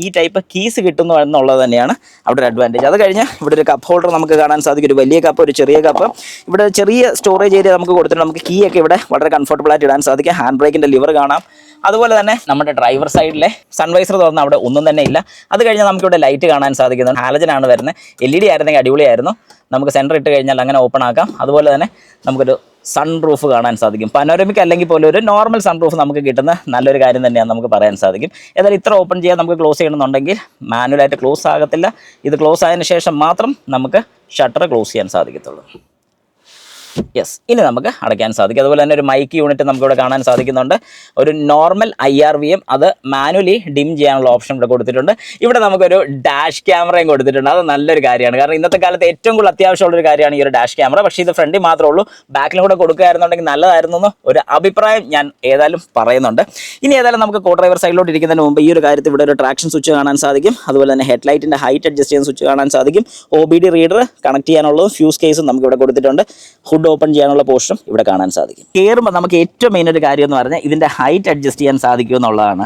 ഈ ടൈപ്പ് കീസ് കിട്ടുന്നു എന്നുള്ളത് തന്നെയാണ് അവിടെ ഒരു അഡ്വാൻറ്റേജ്. അത് കഴിഞ്ഞ് ഇവിടെ ഒരു കപ്പ് ഹോൾഡർ നമുക്ക് കാണാൻ സാധിക്കും. ഒരു വലിയ കപ്പ്, ഒരു ചെറിയ കപ്പ്. ഇവിടെ ചെറിയ സ്റ്റോറേജ് ഏരിയ നമുക്ക് കൊടുത്തിട്ട് നമുക്ക് കീ ഒക്കെ ഇവിടെ വളരെ കംഫർട്ടബിൾ ആയിട്ട് ഇടാൻ സാധിക്കും. ഹാൻഡ് ബ്രേക്കിൻ്റെ ലിവർ കാണാം. അതുപോലെ തന്നെ നമ്മുടെ ഡ്രൈവർ സൈഡിലെ സൺവൈസർ തുറന്ന് അവിടെ ഒന്നും തന്നെ ഇല്ല. അത് കഴിഞ്ഞാൽ നമുക്കിവിടെ ലൈറ്റ് കാണാൻ സാധിക്കുന്നുണ്ട്. ഹാലജനാണ് വരുന്നത്. LED ആയിരുന്നെങ്കിൽ അടിപൊളിയായിരുന്നു. നമുക്ക് സെൻറ്റർ ഇട്ട് കഴിഞ്ഞാൽ അങ്ങനെ ഓപ്പൺ ആക്കാം. അതുപോലെ തന്നെ നമുക്കൊരു സൺ റൂഫ് കാണാൻ സാധിക്കും. പനോരമിക് അല്ലെങ്കിൽ പോലും ഒരു നോർമൽ സൺ റൂഫ് നമുക്ക് കിട്ടുന്ന നല്ലൊരു കാര്യം തന്നെയാണ് നമുക്ക് പറയാൻ സാധിക്കും. ഏതായാലും ഇത്ര ഓപ്പൺ ചെയ്യാൻ നമുക്ക് ക്ലോസ് ചെയ്യണമെന്നുണ്ടെങ്കിൽ മാനുവലായിട്ട് ക്ലോസ് ആകത്തില്ല. ഇത് ക്ലോസ് ആയതിനു ശേഷം മാത്രം നമുക്ക് ഷട്ടർ ക്ലോസ് ചെയ്യാൻ സാധിക്കത്തുള്ളൂ. യെസ്, ഇനി നമുക്ക് അടയ്ക്കാൻ സാധിക്കും. അതുപോലെ തന്നെ ഒരു മൈക്ക് യൂണിറ്റ് നമുക്കിവിടെ കാണാൻ സാധിക്കുന്നുണ്ട്. ഒരു നോർമൽ IRVM, അത് മാനുവലി ഡിം ചെയ്യാനുള്ള ഓപ്ഷൻ ഇവിടെ കൊടുത്തിട്ടുണ്ട്. ഇവിടെ നമുക്കൊരു ഡാഷ് ക്യാമറയും കൊടുത്തിട്ടുണ്ട്. അത് നല്ലൊരു കാര്യമാണ്. കാരണം ഇന്നത്തെ കാലത്ത് ഏറ്റവും കൂടുതൽ അത്യാവശ്യമുള്ളൊരു കാര്യമാണ് ഈ ഒരു ഡാഷ് ക്യാമറ. പക്ഷേ ഇത് ഫ്രണ്ടിൽ മാത്രമേ ഉള്ളൂ. ബാക്കിലും കൂടെ കൊടുക്കുകയായിരുന്നുണ്ടെങ്കിൽ നല്ലതായിരുന്നു ഒരു അഭിപ്രായം ഞാൻ ഏതായാലും പറയുന്നുണ്ട്. ഇനി ഏതായാലും നമുക്ക് കോ ഡ്രൈവർ സൈഡിലോട്ട് ഇരിക്കുന്നതിന് മുമ്പ് ഈ ഒരു കാര്യത്തിൽ ഇവിടെ ഒരു ട്രാക്ഷൻ സ്വിച്ച് കാണാൻ സാധിക്കും. അതുപോലെ തന്നെ ഹെഡ്ലൈറ്റിൻ്റെ ഹൈറ്റ് അഡ്ജസ്റ്റ് ചെയ്യുന്ന സ്വിച്ച് കാണാൻ സാധിക്കും. OBD റീഡർ കണക്ട് ചെയ്യാനുള്ളതും ഫ്യൂസ് കേസും നമുക്ക് ഇവിടെ കൊടുത്തിട്ടുണ്ട്. ഹുഡ് ഓപ്പൺ ചെയ്യാനുള്ള പോർഷനും ഇവിടെ കാണാൻ സാധിക്കും. കയറുമ്പോൾ നമുക്ക് ഏറ്റവും മെയിൻ ഒരു കാര്യം എന്ന് പറഞ്ഞാൽ ഇതിൻ്റെ ഹൈറ്റ് അഡ്ജസ്റ്റ് ചെയ്യാൻ സാധിക്കും എന്നുള്ളതാണ്.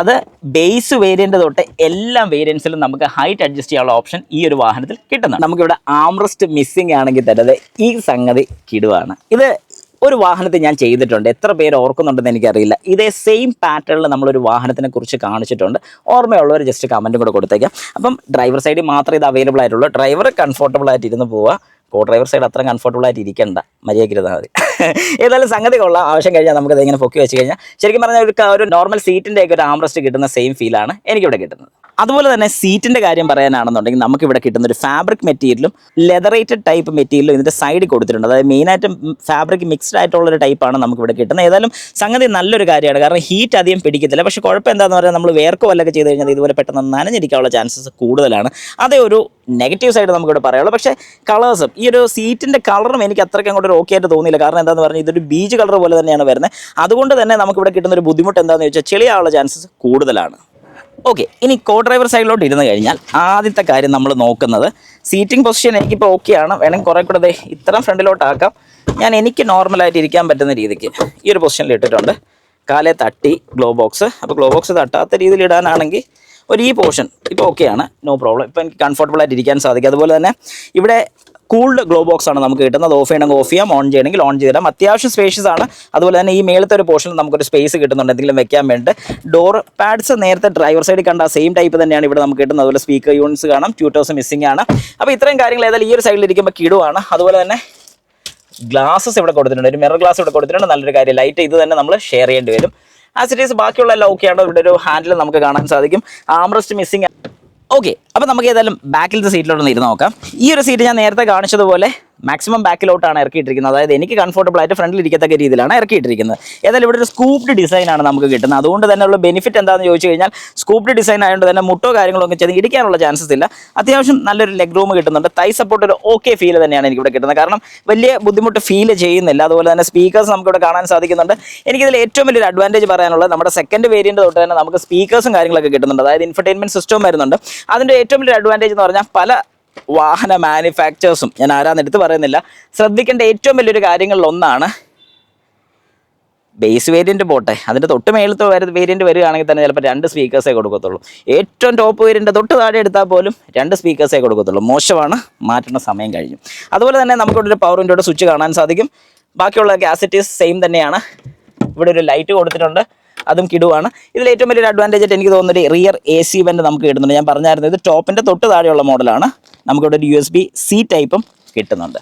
അത് ബേസ് വേരിയൻ്റ് തൊട്ട് എല്ലാ വേരിയൻസിലും നമുക്ക് ഹൈറ്റ് അഡ്ജസ്റ്റ് ചെയ്യാനുള്ള ഓപ്ഷൻ ഈ ഒരു വാഹനത്തിൽ കിട്ടുന്നുണ്ട്. നമുക്കിവിടെ ആംറസ്റ്റ് മിസ്സിംഗ് ആണെങ്കിൽ തന്നെ ഈ സംഗതി കിടുവാണ്. ഇത് ഒരു വാഹനത്തിൽ ഞാൻ ചെയ്തിട്ടുണ്ട്. എത്ര പേര് ഓർക്കുന്നുണ്ടെന്ന് എനിക്കറിയില്ല. ഇതേ സെയിം പാറ്റേണിൽ നമ്മളൊരു വാഹനത്തിനെ കുറിച്ച് കാണിച്ചിട്ടുണ്ട്. ഓർമ്മയുള്ളവർ ജസ്റ്റ് കമൻറ്റും കൂടെ കൊടുത്തേക്കാം. അപ്പം ഡ്രൈവർ സൈഡിൽ മാത്രമേ ഇത് അവൈലബിൾ ആയിട്ടുള്ളൂ. ഡ്രൈവർ കംഫർട്ടബിൾ ആയിട്ട് ഇരുന്ന് പോവുക. കോ ഡ്രൈവർ സൈഡ് അത്ര കംഫർട്ടബിൾ ആയിട്ട് ഇരിക്കേണ്ട, മര്യാദയ്ക്ക് ഇരുന്നാൽ മതി. ഏതായാലും സംഗതി കൊള്ളാം. ആവശ്യം കഴിഞ്ഞാൽ നമുക്കത് ഇങ്ങനെ പൊക്കി വെച്ച് കഴിഞ്ഞാൽ ശരിക്കും പറഞ്ഞാൽ ഒരു നോർമൽ സീറ്റിൻ്റെ ഒക്കെ ഒരു ആംറസ്റ്റ് കിട്ടുന്ന സെയിം ഫീലാണ് എനിക്കിവിടെ കിട്ടുന്നത്. അതുപോലെ തന്നെ സീറ്റിൻ്റെ കാര്യം പറയാനാണെന്നുണ്ടെങ്കിൽ നമുക്കിവിടെ കിട്ടുന്ന ഒരു ഫാബ്രിക് മെറ്റീരിയലും ലെതറേറ്റഡ് ടൈപ്പ് മെറ്റീരിയലും ഇതിൻ്റെ സൈഡിൽ കൊടുത്തിട്ടുണ്ട്. അതായത് മെയിനായിട്ടും ഫാബ്രിക് മിക്സ്ഡ് ആയിട്ടുള്ളൊരു ടൈപ്പാണ് നമുക്കിവിടെ കിട്ടുന്നത്. ഏതായാലും സംഗതി നല്ലൊരു കാര്യമാണ്. കാരണം ഹീറ്റ് അധികം പിടിക്കത്തില്ല. പക്ഷേ കുഴപ്പം എന്താണെന്ന് പറഞ്ഞാൽ നമ്മൾ വേർക്കോ വല്ലതൊക്കെ ചെയ്ത് കഴിഞ്ഞാൽ ഇതുപോലെ പെട്ടെന്ന് നനഞ്ഞിരിക്കാനുള്ള ചാൻസസ് കൂടുതലാണ്. അതേ ഒരു നെഗറ്റീവ് സൈഡ് നമുക്കിവിടെ പറയുള്ളൂ. പക്ഷേ കളേഴ്സും ഈ ഒരു സീറ്റിൻ്റെ കളറും എനിക്ക് അത്രയ്ക്ക് അങ്ങോട്ട് ഒരു ഓക്കെ ആയിട്ട് തോന്നിയില്ല. കാരണം എന്താണെന്ന് പറഞ്ഞാൽ ഇതൊരു ബീച്ച് കളർ പോലെ തന്നെയാണ് വരുന്നത്. അതുകൊണ്ട് തന്നെ നമുക്കിവിടെ കിട്ടുന്ന ഒരു ബുദ്ധിമുട്ട് എന്താണെന്ന് ചോദിച്ചാൽ ചെളിയാനുള്ള ചാൻസസ് കൂടുതലാണ്. ഓക്കെ, ഇനി കോ ഡ്രൈവർ സൈഡിലോട്ട് ഇരുന്ന് കഴിഞ്ഞാൽ ആദ്യത്തെ കാര്യം നമ്മൾ നോക്കുന്നത് സീറ്റിംഗ് പൊസിഷൻ എനിക്കിപ്പോൾ ഓക്കെയാണ്. വേണമെങ്കിൽ കുറേ കൂടെ ഇത്രയും ഫ്രണ്ടിലോട്ടാക്കാം. എനിക്ക് നോർമലായിട്ട് ഇരിക്കാൻ പറ്റുന്ന രീതിക്ക് ഈ ഒരു പൊസിഷനിൽ ഇട്ടിട്ടുണ്ട്. കാലേ തട്ടി ഗ്ലോ ബോക്സ്. അപ്പോൾ ഗ്ലോ ബോക്സ് തട്ടാത്ത രീതിയിൽ ഇടാനാണെങ്കിൽ ഈ പോർഷൻ ഇപ്പോൾ ഓക്കെയാണ്, നോ പ്രോബ്ലം. ഇപ്പോൾ എനിക്ക് കംഫർട്ടബിളായിട്ട് ഇരിക്കാൻ സാധിക്കും. അതുപോലെ തന്നെ ഇവിടെ കൂൾഡ് ഗ്ലോ ബോക്സ് ആണ് നമുക്ക് കിട്ടുന്നത്. ഓഫ് ചെയ്യണമെങ്കിൽ ഓഫ് ചെയ്യാം, ഓൺ ചെയ്യണമെങ്കിൽ ഓൺ ചെയ്തിടാം. അത്യാവശ്യം സ്പേഷ്യസ് ആണ്. അതുപോലെ തന്നെ ഈ മേളത്തെ ഒരു പോർഷനിൽ നമുക്കൊരു സ്പേസ് കിട്ടുന്നുണ്ട് എന്തെങ്കിലും വെക്കാൻ വേണ്ടി. ഡോർ പാഡ്സ് നേരത്തെ ഡ്രൈവർ സൈഡിൽ കണ്ട സെയിം ടൈപ്പ് തന്നെയാണ് ഇവിടെ നമുക്ക് കിട്ടുന്നത്. അതുപോലെ സ്പീക്കർ യൂണിറ്റ്സ് കാണാം, ട്യൂട്ടേഴ്സ് മിസ്സിംഗ് ആണ്. അപ്പോൾ ഇത്രയും കാര്യങ്ങൾ ഏതായാലും ഈ ഒരു സൈഡിൽ ഇരിക്കുമ്പോൾ കിടുവാണ്. അതുപോലെ തന്നെ ഗ്ലാസസ് ഇവിടെ കൊടുത്തിട്ടുണ്ട്. ഒരു മിറർ ഗ്ലാസ് ഇവിടെ കൊടുത്തിട്ടുണ്ട്. നല്ലൊരു കാര്യം. ലൈറ്റ് ഇത് തന്നെ നമ്മൾ ഷെയർ ചെയ്യേണ്ടി വരും. ആസ് ഇറ്റ് ഈസ് ബാക്കിയുള്ള എല്ലാം ഓക്കെയാണ്. ഇവിടെ ഒരു ഹാൻഡിൽ നമുക്ക് കാണാൻ സാധിക്കും. Armrest missing. ഓക്കെ, അപ്പോൾ നമുക്ക് ഏതായാലും ബാക്കിലത്തെ സീറ്റിലോട്ടൊന്ന് ഇരുന്ന് നോക്കാം. ഈ ഒരു സീറ്റ് ഞാൻ നേരത്തെ കാണിച്ചതുപോലെ മാക്സിമം ബാക്കിലോട്ടാണ് ഇറക്കിയിട്ടിരിക്കുന്നത്. അതായത് എനിക്ക് കംഫർട്ടബിൾ ആയിട്ട് ഫ്രണ്ടിൽ ഇരിക്കത്തക്ക രീതിയിലാണ് ഇറക്കിയിട്ടിരിക്കുന്നത്. ഏതായാലും ഇവിടെ ഒരു സ്കൂപ്ഡ് ഡിസൈനാണ് നമുക്ക് കിട്ടുന്നത്. അതുകൊണ്ട് തന്നെയുള്ള ബെനിഫിറ്റ് എന്താണെന്ന് ചോദിച്ചു കഴിഞ്ഞാൽ സ്കൂപ്ഡ് ഡിസൈൻ ആയതുകൊണ്ട് തന്നെ മുട്ടോ കാര്യങ്ങളൊക്കെ ചെയ്ത് ഇടിക്കാനുള്ള ചാൻസസ് ഇല്ല. അത്യാവശ്യം നല്ലൊരു ലെഗ് റൂം കിട്ടുന്നുണ്ട്. തൈ സപ്പോർട്ട് ഒരു ഓക്കെ ഫീൽ തന്നെയാണ് എനിക്കിവിടെ കിട്ടുന്നത്. കാരണം വലിയ ബുദ്ധിമുട്ട് ഫീൽ ചെയ്യുന്നില്ല. അതുപോലെ തന്നെ സ്പീക്കേഴ്സ് നമുക്കിവിടെ കാണാൻ സാധിക്കുന്നുണ്ട്. എനിക്കിതിൽ ഏറ്റവും വലിയൊരു അഡ്വാൻറ്റേജ് പറയാനുള്ളത് നമ്മുടെ സെക്കൻഡ് വേരിയൻറ്റ് തൊട്ട് തന്നെ നമുക്ക് സ്പീക്കേഴ്സും കാര്യങ്ങളൊക്കെ കിട്ടുന്നുണ്ട്. അതായത് ഇൻഫർടൈൻമെൻറ്റ് സിസ്റ്റം വരുന്നുണ്ട്. അതിൻ്റെ ഏറ്റവും വലിയൊരു അഡ്വാൻറ്റേജ് എന്ന് പറഞ്ഞാൽ പല വാഹന മാനുഫാക്ചേഴ്സും, ഞാൻ ആരാന്ന് എടുത്ത് പറയുന്നില്ല, ശ്രദ്ധിക്കേണ്ട ഏറ്റവും വലിയൊരു കാര്യങ്ങളിലൊന്നാണ് ബേസ് വേരിയൻറ്റ് പോട്ടെ, അതിൻ്റെ തൊട്ട് മേളത്തെ വേരിയൻറ്റ് വരികയാണെങ്കിൽ തന്നെ ചിലപ്പോൾ 2 സ്പീക്കേഴ്സേ കൊടുക്കത്തുള്ളൂ. ഏറ്റവും ടോപ്പ് വേരിയൻറ്റ് തൊട്ട് താഴെ എടുത്താൽ പോലും 2 സ്പീക്കേഴ്സേ കൊടുക്കത്തുള്ളൂ. മോശമാണ്, മാറ്റുന്ന സമയം കഴിഞ്ഞു. അതുപോലെ തന്നെ നമുക്കിവിടെ ഒരു പവർ വിൻഡോയുടെ സ്വിച്ച് കാണാൻ സാധിക്കും. ബാക്കിയുള്ള ഗ്യാസറ്റീസ് സെയിം തന്നെയാണ്. ഇവിടെ ഒരു ലൈറ്റ് കൊടുത്തിട്ടുണ്ട്. അതും കിടുവാണ്. ഇതിൽ ഏറ്റവും വലിയൊരു അഡ്വാൻറ്റേജ് ആയിട്ട് എനിക്ക് തോന്നുന്നത് റിയർ AC വെന്റ് നമുക്ക് കിട്ടുന്നുണ്ട്. ഞാൻ പറഞ്ഞായിരുന്നു ഇത് ടോപ്പിൻ്റെ തൊട്ട് താഴെയുള്ള മോഡലാണ്. നമുക്കിവിടെ ഒരു USB-C ടൈപ്പും കിട്ടുന്നുണ്ട്.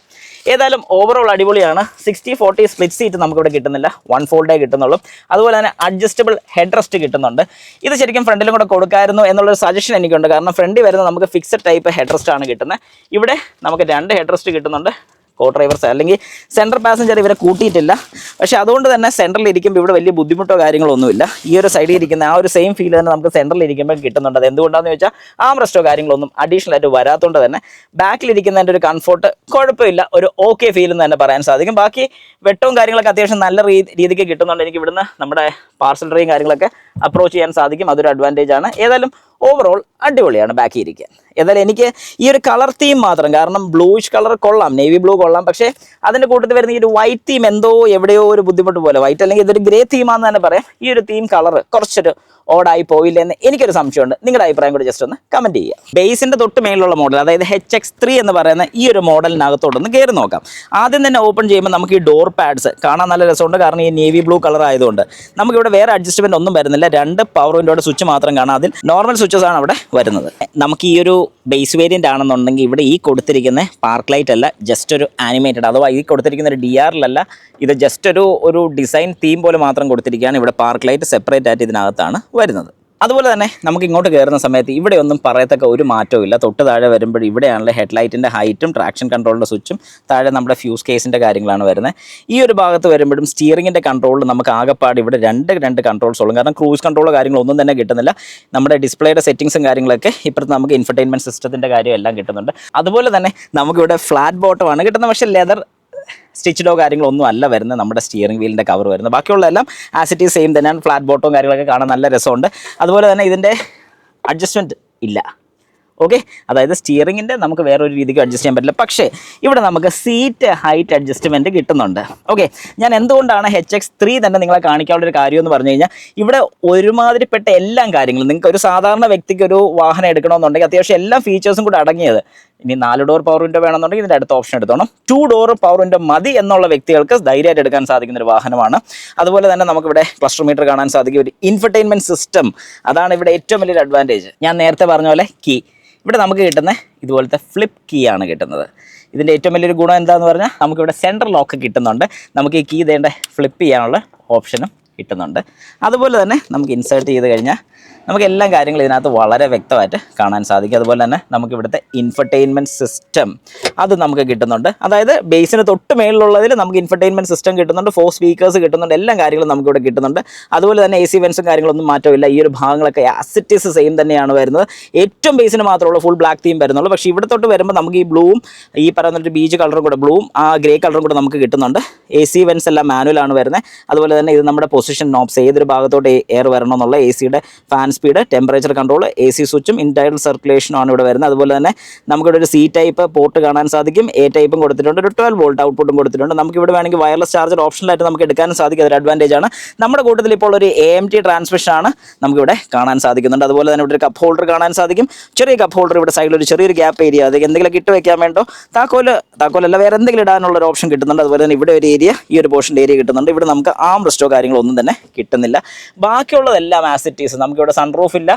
ഏതായാലും ഓവറോൾ അടിപൊളിയാണ്. 60-40 സ്പ്ലിറ്റ് സീറ്റ് നമുക്കിവിടെ കിട്ടുന്നില്ല, 1 ഫോൾഡേ കിട്ടുന്നുള്ളൂ. അതുപോലെ തന്നെ അഡ്ജസ്റ്റബിൾ ഹെഡ് റെസ്റ്റ് കിട്ടുന്നുണ്ട്. ഇത് ശരിക്കും ഫ്രണ്ടിലും കൂടെ കൊടുക്കായിരുന്നു എന്നുള്ളൊരു സജഷൻ എനിക്കുണ്ട്. കാരണം ഫ്രണ്ടിൽ വരുന്നത് നമുക്ക് ഫിക്സഡ് ടൈപ്പ് ഹെഡ് റെസ്റ്റ് ആണ് കിട്ടുന്നത്. ഇവിടെ നമുക്ക് 2 ഹെഡ് റെസ്റ്റ് കിട്ടുന്നുണ്ട്. കോ ഡ്രൈവേഴ്സ് അല്ലെങ്കിൽ സെൻട്രൽ പാസഞ്ചർ ഇവരെ കൂട്ടിയിട്ടില്ല. പക്ഷേ അതുകൊണ്ട് തന്നെ സെൻട്രലിൽ ഇരിക്കുമ്പോൾ ഇവിടെ വലിയ ബുദ്ധിമുട്ടോ കാര്യങ്ങളോ ഒന്നുമില്ല. ഈ ഒരു സൈഡിൽ ഇരിക്കുന്ന ആ ഒരു സെയിം ഫീൽ തന്നെ നമുക്ക് സെൻട്രലിൽ ഇരിക്കുമ്പോൾ കിട്ടുന്നുണ്ട്. അത് എന്തുകൊണ്ടാണെന്ന് ചോദിച്ചാൽ ആം റെസ്റ്റോ കാര്യങ്ങളൊന്നും അഡീഷണൽ ആയിട്ട് വരാത്തതുകൊണ്ട് തന്നെ ബാക്കിലിരിക്കുന്നതിൻ്റെ ഒരു കംഫോർട്ട് കുഴപ്പമില്ല, ഒരു ഓക്കെ ഫീൽ എന്ന് തന്നെ പറയാൻ സാധിക്കും. ബാക്കി വെട്ടവും കാര്യങ്ങളൊക്കെ അത്യാവശ്യം നല്ല രീതിക്ക് കിട്ടുന്നുണ്ട്. എനിക്ക് ഇവിടുന്ന് നമ്മുടെ പാർസൽ ട്രെയും കാര്യങ്ങളൊക്കെ അപ്രോച്ച് ചെയ്യാൻ സാധിക്കും. അതൊരു അഡ്വാൻറ്റേജ് ആണ്. ഏതായാലും ഓവറോൾ അടിപൊളിയാണ് ബാക്കി ഇരിക്കാൻ. ഏതായാലും എനിക്ക് ഈ ഒരു കളർ തീം മാത്രം, കാരണം ബ്ലൂയിഷ് കളർ കൊള്ളാം, നേവി ബ്ലൂ കൊള്ളാം, പക്ഷേ അതിൻ്റെ കൂട്ടത്തിൽ വരുന്ന ഈ ഒരു വൈറ്റ് തീം എന്തോ എവിടെയോ ഒരു ബുദ്ധിമുട്ട് പോലെ, വൈറ്റ് അല്ലെങ്കിൽ ഇതൊരു ഗ്രേ തീമാണെന്ന് തന്നെ പറയാം. ഈ ഒരു തീം കളർ കുറച്ചൊരു ഓടായി പോയില്ല എന്ന് എനിക്കൊരു സംശയമുണ്ട്. നിങ്ങളുടെ അഭിപ്രായം കൂടി ജസ്റ്റ് ഒന്ന് കമൻറ്റ് ചെയ്യുക. ബേസിൻ്റെ തൊട്ട് മേലുള്ള മോഡൽ, അതായത് HX3 എന്ന് പറയുന്ന ഈ ഒരു മോഡലിനകത്തോട്ടൊന്ന് കയറി നോക്കാം. ആദ്യം തന്നെ ഓപ്പൺ ചെയ്യുമ്പോൾ നമുക്ക് ഈ ഡോർ പാഡ്സ് കാണാൻ നല്ല രസമുണ്ട്. കാരണം ഈ നേവി ബ്ലൂ കളർ ആയതുകൊണ്ട് നമുക്കിവിടെ വേറെ അഡ്ജസ്റ്റ്മെൻറ്റ് ഒന്നും വരുന്നില്ല. 2 പവർ വിൻഡോയുടെ സ്വിച്ച് മാത്രം കാണാം. അതിൽ നോർമൽ സ്വിച്ചസ് ആണ് അവിടെ വരുന്നത്. നമുക്ക് ഈ ഒരു ബേസ് വേരിയൻ്റ് ആണെന്നുണ്ടെങ്കിൽ ഇവിടെ ഈ കൊടുത്തിരിക്കുന്ന പാർക്ക് ലൈറ്റ് അല്ല, ജസ്റ്റ് ഒരു ആനിമേറ്റഡ്, അഥവാ ഈ കൊടുത്തിരിക്കുന്ന ഒരു DRL-അല്ല, ഇത് ജസ്റ്റ് ഒരു ഡിസൈൻ തീം പോലെ മാത്രം കൊടുത്തിരിക്കുകയാണ്. ഇവിടെ പാർക്ക് ലൈറ്റ് സെപ്പറേറ്റ് ആയിട്ട് ഇതിനകത്താണ് വരുന്നത്. അതുപോലെ തന്നെ നമുക്ക് ഇങ്ങോട്ട് കയറുന്ന സമയത്ത് ഇവിടെ ഒന്നും പറയത്തക്ക ഒരു മാറ്റവും ഇല്ല. തൊട്ട് താഴെ വരുമ്പോൾ ഇവിടെയാണല്ലോ ഹെഡ്ലൈറ്റിൻ്റെ ഹൈറ്റും ട്രാക്ഷൻ കൺട്രോളിൻ്റെ സ്വിച്ചും, താഴെ നമ്മുടെ ഫ്യൂസ് കേസിൻ്റെ കാര്യങ്ങളാണ് വരുന്നത്. ഈ ഒരു ഭാഗത്ത് വരുമ്പോഴും സ്റ്റിയറിങ്ങിൻ്റെ കൺട്രോളിൽ നമുക്ക് ആകെപ്പാട് ഇവിടെ രണ്ട് കൺട്രോൾസ് ഉള്ളൂ. കാരണം ക്രൂസ് കൺട്രോളോ കാര്യങ്ങളൊന്നും തന്നെ കിട്ടുന്നില്ല. നമ്മുടെ ഡിസ്പ്ലേയുടെ സെറ്റിങ്സും കാര്യങ്ങളൊക്കെ ഇപ്പുറത്ത് നമുക്ക് ഇൻഫർടൈൻമെൻറ്റ് സിസ്റ്റത്തിൻ്റെ കാര്യം എല്ലാം കിട്ടുന്നുണ്ട്. അതുപോലെ തന്നെ നമുക്കിവിടെ ഫ്ലാറ്റ് ബോട്ടമാണ് കിട്ടുന്നത്. പക്ഷേ ലെതർ സ്റ്റിച്ചിലോ കാര്യങ്ങളൊന്നും അല്ല വരുന്നത്. നമ്മുടെ സ്റ്റിയറിംഗ് വീലിൻ്റെ കവർ വരുന്നത്. ബാക്കിയുള്ള എല്ലാം ആസ് ഇറ്റ് ഈസ് സെയിം തന്നെയാണ്. ഫ്ലാറ്റ് ബോട്ടവും കാര്യങ്ങളൊക്കെ കാണാൻ നല്ല രസമുണ്ട്. അതുപോലെ തന്നെ ഇതിൻ്റെ അഡ്ജസ്റ്റ്മെൻറ്റ് ഇല്ല. ഓക്കെ, അതായത് സ്റ്റിയറിങ്ങിൻ്റെ നമുക്ക് വേറൊരു രീതിക്ക് അഡ്ജസ്റ്റ് ചെയ്യാൻ പറ്റില്ല. പക്ഷേ ഇവിടെ നമുക്ക് സീറ്റ് ഹൈറ്റ് അഡ്ജസ്റ്റ്മെൻറ്റ് കിട്ടുന്നുണ്ട്. ഓക്കെ, ഞാൻ എന്തുകൊണ്ടാണ് HX3 തന്നെ നിങ്ങളെ കാണിക്കാനുള്ള ഒരു കാര്യം എന്ന് പറഞ്ഞു കഴിഞ്ഞാൽ ഇവിടെ ഒരുമാതിരിപ്പെട്ട എല്ലാ കാര്യങ്ങളും നിങ്ങൾക്ക് ഒരു സാധാരണ വ്യക്തിക്ക് ഒരു വാഹനം എടുക്കണമെന്നുണ്ടെങ്കിൽ അത്യാവശ്യം എല്ലാ ഫീച്ചേഴ്സും കൂടെ അടങ്ങിയത്. ഇനി 4 ഡോർ പവർ വിൻഡോ വേണമെന്നുണ്ടെങ്കിൽ ഇതിൻ്റെ അടുത്ത ഓപ്ഷൻ എടുത്തോണം. 2 ഡോർ പവർ വിൻഡോ മതി എന്നുള്ള വ്യക്തികൾക്ക് ധൈര്യമായിട്ട് എടുക്കാൻ സാധിക്കുന്ന ഒരു വാഹനമാണ്. അതുപോലെ തന്നെ നമുക്കിവിടെ ക്ലസ്റ്റർ മീറ്റർ കാണാൻ സാധിക്കും. ഒരു ഇൻഫർടൈൻമെൻറ്റ് സിസ്റ്റം, അതാണ് ഇവിടെ ഏറ്റവും വലിയൊരു അഡ്വാൻറ്റേജ്. ഞാൻ നേരത്തെ പറഞ്ഞ പോലെ കീ ഇവിടെ നമുക്ക് കിട്ടുന്ന ഇതുപോലത്തെ ഫ്ലിപ്പ് കീ ആണ് കിട്ടുന്നത്. ഇതിൻ്റെ ഏറ്റവും വലിയൊരു ഗുണം എന്താണെന്ന് പറഞ്ഞാൽ നമുക്കിവിടെ സെൻട്രൽ ലോക്ക് കിട്ടുന്നുണ്ട്. നമുക്ക് ഈ കീ ഇതേണ്ട ഫ്ലിപ്പ് ചെയ്യാനുള്ള ഓപ്ഷനും കിട്ടുന്നുണ്ട്. അതുപോലെ തന്നെ നമുക്ക് ഇൻസേർട്ട് ചെയ്ത് കഴിഞ്ഞാൽ നമുക്ക് എല്ലാ കാര്യങ്ങളും ഇതിനകത്ത് വളരെ വ്യക്തമായിട്ട് കാണാൻ സാധിക്കും. അതുപോലെ തന്നെ നമുക്ക് ഇവിടുത്തെ ഇൻഫർടൈൻമെൻറ്റ് സിസ്റ്റം അത് നമുക്ക് കിട്ടുന്നുണ്ട്. അതായത് ബേസിന് തൊട്ട് മേളിലുള്ളതിൽ നമുക്ക് ഇൻഫർടൈൻമെൻറ്റ് സിസ്റ്റം കിട്ടുന്നുണ്ട്, 4 സ്പീക്കേഴ്സ് കിട്ടുന്നുണ്ട്, എല്ലാ കാര്യങ്ങളും നമുക്കിവിടെ കിട്ടുന്നുണ്ട്. അതുപോലെ തന്നെ AC വെൻസും കാര്യങ്ങളൊന്നും മാറ്റമില്ല. ഈ ഒരു ഭാഗങ്ങളൊക്കെ ആസ് ഇറ്റ് ഈസ് സെയിം തന്നെയാണ് വരുന്നത്. ഏറ്റവും ബേസിന് മാത്രമുള്ള ഫുൾ ബ്ലാക്ക് തീം വരുന്നുള്ളൂ. പക്ഷേ ഇവിടെ തൊട്ട് വരുമ്പോൾ നമുക്ക് ഈ ബ്ലൂവും ഈ പറയുന്നൊരു ബീച്ച് കളറും കൂടെ, ബ്ലൂവും ആ ഗ്രേ കളറും കൂടെ നമുക്ക് കിട്ടുന്നുണ്ട്. AC വെൻസ് എല്ലാം മാനുവലാണ് വരുന്നത്. അതുപോലെ തന്നെ ഇത് നമ്മുടെ പൊസിഷൻ നോബ്സ്, ഏതൊരു ഭാഗത്തോട്ട് എയർ വരണമെന്നുള്ള, ACയുടെ fan speed, temperature control, AC സ്വിച്ചും ഇൻറ്റയർ സർക്കുലേഷനും ആണ് ഇവിടെ വരുന്നത്. അതുപോലെ തന്നെ നമുക്കിവിടെ ഒരു C ടൈപ്പ് പോർട്ട് കാണാൻ സാധിക്കും. A ടൈപ്പും കൊടുത്തിട്ടുണ്ട്. ഒരു 12 വോൾട്ട് ഔട്ട്പുട്ടും കൊടുത്തിട്ടുണ്ട്. നമുക്കിവിടെ വേണമെങ്കിൽ വയർലെസ് ചാർജർ ഓപ്ഷനിലായിട്ട് നമുക്ക് എടുക്കാനും സാധിക്കും. അതൊരു അഡ്വാൻറ്റേജ് ആണ്. നമ്മുടെ കൂട്ടത്തിൽ ഇപ്പോൾ ഒരു AMT ട്രാൻസ്മിഷൻ ആണ് നമുക്കിവിടെ കാണാൻ സാധിക്കുന്നുണ്ട്. അതുപോലെ തന്നെ ഇവിടെ ഒരു കപ്പ് ഹോൾഡർ കാണാൻ സാധിക്കും. ചെറിയ കപ്പ് ഹോൾഡർ ഇവിടെ സൈഡിൽ ഒരു ചെറിയൊരു ഗ്യാപ്പ് ഏരിയ, അത് എന്തെങ്കിലും ഇട്ട് വെക്കാൻ വേണ്ടോ, താക്കോലല്ല വേറെ എന്തെങ്കിലും ഇടാനുള്ള ഒരു ഓപ്ഷൻ കിട്ടുന്നുണ്ട്. അതുപോലെ തന്നെ ഇവിടെ ഒരു ഏരിയ, ഈ ഒരു പോർഷൻ്റെ ഏരിയ കിട്ടുന്നുണ്ട്. ഇവിടെ നമുക്ക് ആം റെസ്റ്റോ കാര്യങ്ങളോ ഒന്നും തന്നെ കിട്ടുന്നില്ല. ബാക്കിയുള്ളതെല്ലാം ആസ് ഇറ്റ് ഈസ്. നമുക്കിവിടെ സൺറൂഫ് ഇല്ല,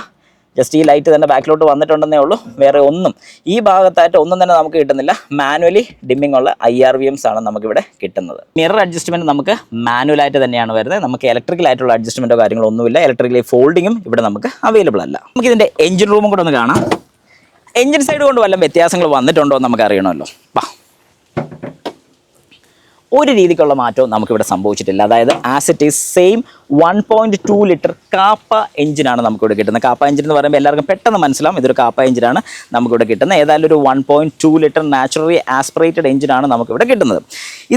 ജസ്റ്റ് ഈ ലൈറ്റ് തന്നെ ബാക്കിലോട്ട് വന്നിട്ടുണ്ടെന്നേ ഉള്ളൂ. വേറെ ഒന്നും ഈ ഭാഗത്തായിട്ട് ഒന്നും തന്നെ നമുക്ക് കിട്ടുന്നില്ല. മാനുവലി ഡിമ്മിംഗ് ഉള്ള IRVMs ആണ് നമുക്കിവിടെ കിട്ടുന്നത്. മിറർ അഡ്ജസ്റ്റ്മെൻറ്റ് നമുക്ക് മാനുവലായിട്ട് തന്നെയാണ് വരുന്നത്. നമുക്ക് ഇലക്ട്രിക്കലായിട്ടുള്ള അഡ്ജസ്റ്റ്മെൻറ്റോ കാര്യങ്ങളോ ഒന്നുമില്ല. ഇലക്ട്രിക്കലി ഫോൾഡിങ്ങും ഇവിടെ നമുക്ക് അവൈലബിൾ അല്ല. നമുക്കിതിൻ്റെ എഞ്ചിൻ റൂമും കൂടെ ഒന്ന് കാണാം. എഞ്ചിൻ സൈഡ് കൊണ്ട് വല്ല വ്യത്യാസങ്ങൾ വന്നിട്ടുണ്ടോ എന്ന് നമുക്ക് അറിയണമല്ലോ. ഒരു രീതിക്കുള്ള മാറ്റവും നമുക്കിവിടെ സംഭവിച്ചിട്ടില്ല. അതായത് as it is same 1.2 litre Kappa എഞ്ചിനാണ് നമുക്കിവിടെ കിട്ടുന്നത്. കാപ്പ എഞ്ചിൻ എന്ന് പറയുമ്പോൾ എല്ലാവർക്കും പെട്ടെന്ന് മനസ്സിലാവും ഇതൊരു കാപ്പ എഞ്ചിനാണ് നമുക്കിവിടെ കിട്ടുന്നത്. ഏതായാലും ഒരു 1.2 ലിറ്റർ നാച്ചുറലി ആസ്പിറേറ്റഡ് എഞ്ചിനാണ് നമുക്കിവിടെ കിട്ടുന്നത്.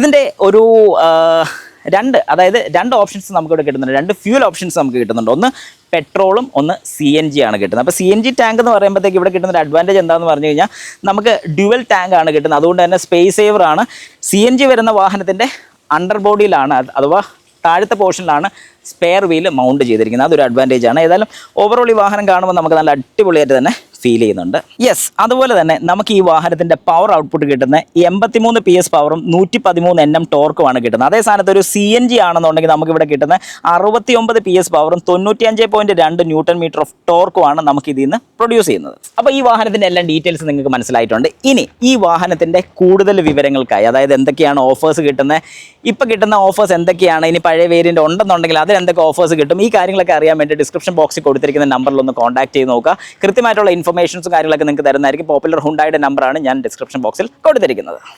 ഇതിൻ്റെ ഒരു രണ്ട് ഓപ്ഷൻസ് നമുക്കിവിടെ കിട്ടുന്നുണ്ട്. 2 ഫ്യൂൽ ഓപ്ഷൻസ് നമുക്ക് കിട്ടുന്നുണ്ട്. ഒന്ന് പെട്രോളും ഒന്ന് CNG ആണ് കിട്ടുന്നത്. അപ്പോൾ CNG ടാങ്ക് എന്ന് പറയുമ്പോഴത്തേക്ക് ഇവിടെ കിട്ടുന്ന ഒരു അഡ്വാൻറ്റേജ് എന്താണെന്ന് പറഞ്ഞു കഴിഞ്ഞാൽ നമുക്ക് ഡ്യുവൽ ടാങ്ക് ആണ് കിട്ടുന്നത്. അതുകൊണ്ട് തന്നെ സ്പേസ് സേവർ ആണ്. CNG വരുന്ന വാഹനത്തിൻ്റെ അണ്ടർ ബോഡിയിലാണ്, അഥവാ താഴത്തെ പോർഷനിലാണ് സ്പെയർ വീൽ മൗണ്ട് ചെയ്തിരിക്കുന്നത്. അതൊരു അഡ്വാൻറ്റേജ് ആണ്. ഏതായാലും ഓവറോൾ ഈ വാഹനം കാണുമ്പോൾ നമുക്ക് നല്ല അടിപൊളിയായിട്ട് തന്നെ ഫീൽ ചെയ്യുന്നുണ്ട്. യെസ്, അതുപോലെ തന്നെ നമുക്ക് ഈ വാഹനത്തിൻ്റെ പവർ ഔട്ട്പുട്ട് കിട്ടുന്ന 83 PS പവറും 113 Nm ടോർക്കുമാണ് കിട്ടുന്നത്. അതേ സ്ഥാനത്ത് ഒരു CNG ആണെന്നുണ്ടെങ്കിൽ നമുക്കിവിടെ കിട്ടുന്ന 69 PS പവറും 95.2 Nm ഓഫ് ടോർക്കുമാണ് നമുക്ക് ഇതിൽ നിന്ന് പ്രൊഡ്യൂസ് ചെയ്യുന്നത്. അപ്പോൾ ഈ വാഹനത്തിൻ്റെ എല്ലാം ഡീറ്റെയിൽസ് നിങ്ങൾക്ക് മനസ്സിലായിട്ടുണ്ട്. ഇനി ഈ വാഹനത്തിൻ്റെ കൂടുതൽ വിവരങ്ങൾക്കായി, അതായത് എന്തൊക്കെയാണ് ഓഫേഴ്സ് കിട്ടുന്നത്, ഇപ്പോൾ കിട്ടുന്ന ഓഫേഴ്സ് എന്തൊക്കെയാണ്, ഇനി പഴയ വേരിയൻ്റ് ഉണ്ടെന്നുണ്ടെങ്കിൽ അതിൽ എന്തൊക്കെ ഓഫേഴ്സ് കിട്ടും, ഈ കാര്യങ്ങളൊക്കെ അറിയാൻ വേണ്ടി ഡിസ്ക്രിപ്ഷൻ ബോക്സിൽ കൊടുത്തിരിക്കുന്ന നമ്പറിലൊന്ന് കോൺടാക്ട് ചെയ്ത് നോക്കുക. കൃത്യമായിട്ടുള്ള ഇൻഫർമേഷൻസും കാര്യങ്ങളൊക്കെ നിങ്ങൾക്ക് തരുന്നതായിരിക്കും. പോപ്പുലർ ഹുണ്ടായുടെ നമ്പറാണ് ഞാൻ ഡിസ്ക്രിപ്ഷൻ ബോക്സിൽ കൊടുത്തിരിക്കുന്നത്.